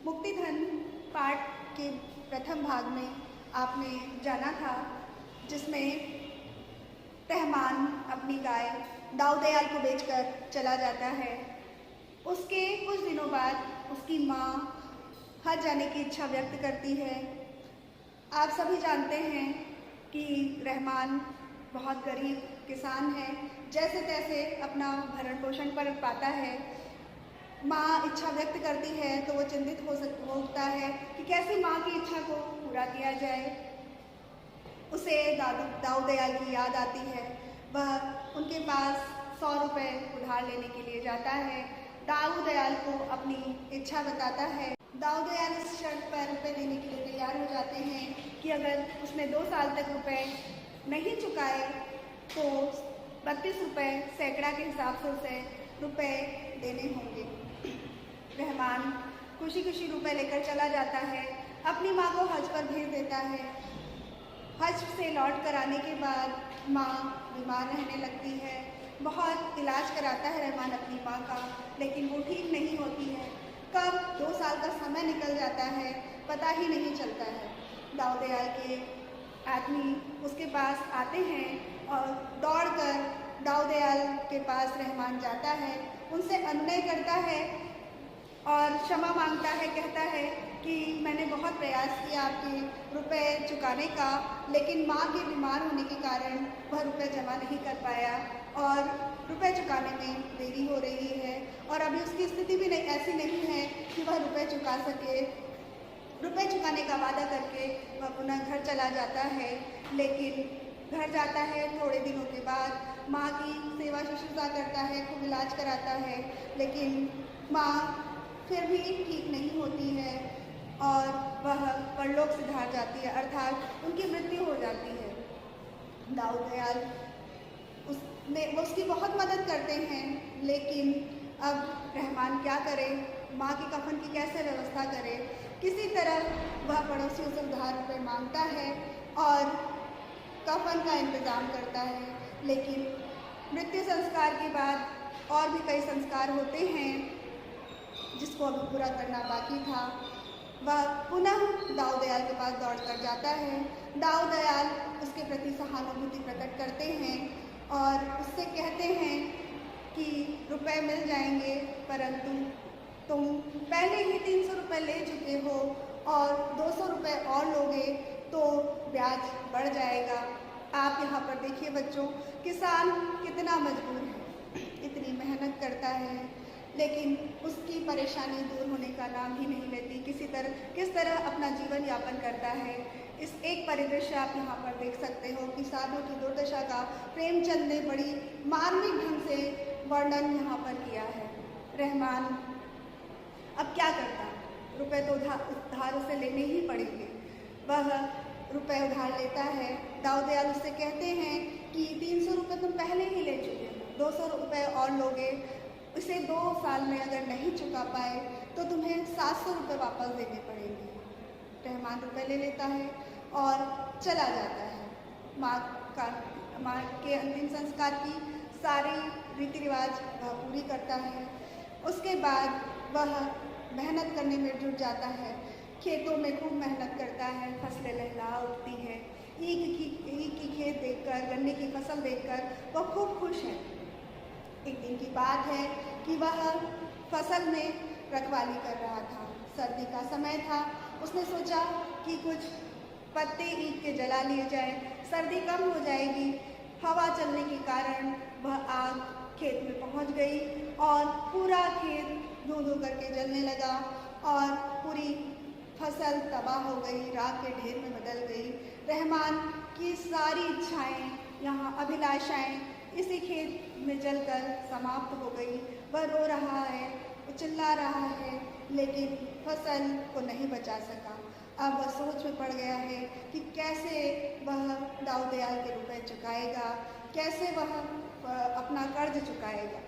मुक्तिधन पाठ के प्रथम भाग में आपने जाना था, जिसमें रहमान अपनी गाय दाऊदयाल को बेचकर चला जाता है। उसके कुछ दिनों बाद उसकी माँ हज जाने की इच्छा व्यक्त करती है। आप सभी जानते हैं कि रहमान बहुत गरीब किसान है, जैसे तैसे अपना भरण पोषण कर पाता है। माँ इच्छा व्यक्त करती है तो वो चिंतित हो उठता है कि कैसे माँ की इच्छा को पूरा किया जाए। उसे दाऊदयाल की याद आती है। वह उनके पास 100 रुपये उधार लेने के लिए जाता है। दाऊदयाल को अपनी इच्छा बताता है। दाऊदयाल इस शर्त पर रुपये देने के लिए तैयार हो जाते हैं कि अगर उसने 2 साल तक रुपये नहीं चुकाए तो 32 रुपये सैकड़ा के हिसाब से उसे रुपये देने होंगे। रहमान खुशी खुशी रुपये लेकर चला जाता है, अपनी माँ को हज पर भेज देता है। हज से लौट कर आने के बाद माँ बीमार रहने लगती है। बहुत इलाज कराता है रहमान अपनी माँ का, लेकिन वो ठीक नहीं होती है। कब 2 साल का समय निकल जाता है पता ही नहीं चलता है। दाऊदयाल के आदमी उसके पास आते हैं और दौड़कर दाऊदयाल के पास रहमान जाता है, उनसे अनुनय करता है और क्षमा मांगता है। कहता है कि मैंने बहुत प्रयास किया आपके रुपए चुकाने का, लेकिन माँ के बीमार होने के कारण वह रुपए जमा नहीं कर पाया और रुपए चुकाने में देरी हो रही है और अभी उसकी स्थिति भी ऐसी नहीं है कि वह रुपए चुका सके। रुपए चुकाने का वादा करके वह पुनः घर चला जाता है, लेकिन घर जाता है थोड़े दिनों के बाद माँ की सेवा शुश्रूषा करता है, खूब इलाज कराता है, लेकिन माँ फिर भी ठीक नहीं होती है और वह परलोक सिधार जाती है, अर्थात उनकी मृत्यु हो जाती है। दाऊदयाल उसकी बहुत मदद करते हैं, लेकिन अब रहमान क्या करे, माँ के कफन की कैसे व्यवस्था करे। किसी तरह वह पड़ोसियों से उधार रुपये मांगता है और कफन का इंतज़ाम करता है, लेकिन मृत्यु संस्कार के बाद और भी कई संस्कार होते हैं जिसको अभी पूरा करना बाकी था। वह पुनः दाऊदयाल के पास दौड़ कर जाता है। दाऊदयाल उसके प्रति सहानुभूति प्रकट करते हैं और उससे कहते हैं कि रुपए मिल जाएंगे, परंतु तुम पहले ही 300 रुपये ले चुके हो और 200 रुपये और लोगे तो ब्याज बढ़ जाएगा। आप यहाँ पर देखिए बच्चों, किसान कितना मजबूर है, इतनी मेहनत करता है, लेकिन उसकी परेशानी दूर होने का नाम ही नहीं लेती। किस तरह अपना जीवन यापन करता है। इस एक परिदृश्य आप यहाँ पर देख सकते हो कि साधु की दुर्दशा का प्रेमचंद ने बड़ी मार्मिक ढंग से वर्णन यहाँ पर किया है। रहमान अब क्या करता, रुपए तो उधार उसे लेने ही पड़ेंगे। वह रुपए उधार लेता है। दाऊदयाल उससे कहते हैं कि 300 रुपये तुम पहले ही ले चुके हो, 200 रुपये और लोगे। इसे 2 साल में अगर नहीं चुका पाए तो तुम्हें 700 रुपये वापस देने पड़ेंगे। रहमान रुपये ले लेता है और चला जाता है। माँ के अंतिम संस्कार की सारी रीति रिवाज वह पूरी करता है। उसके बाद वह मेहनत करने में जुट जाता है। खेतों में खूब मेहनत करता है, फसलें लहला उठती हैं। ईख की खेत देखकर, गन्ने की फसल देखकर वह खूब खुश है। एक दिन की बात है कि वह फसल में रखवाली कर रहा था। सर्दी का समय था। उसने सोचा कि कुछ पत्ते ईख के जला लिए जाए, सर्दी कम हो जाएगी। हवा चलने के कारण वह आग खेत में पहुंच गई और पूरा खेत धू धू करके जलने लगा और पूरी फसल तबाह हो गई, राख के ढेर में बदल गई। रहमान की सारी इच्छाएं, यहाँ अभिलाषाएं इसी खेत में जलकर समाप्त हो गई। वह रो रहा है, वो चिल्ला रहा है, लेकिन फसल को नहीं बचा सका। अब वह सोच में पड़ गया है कि कैसे वह दाऊदयाल के रुपए चुकाएगा, कैसे वह अपना कर्ज चुकाएगा।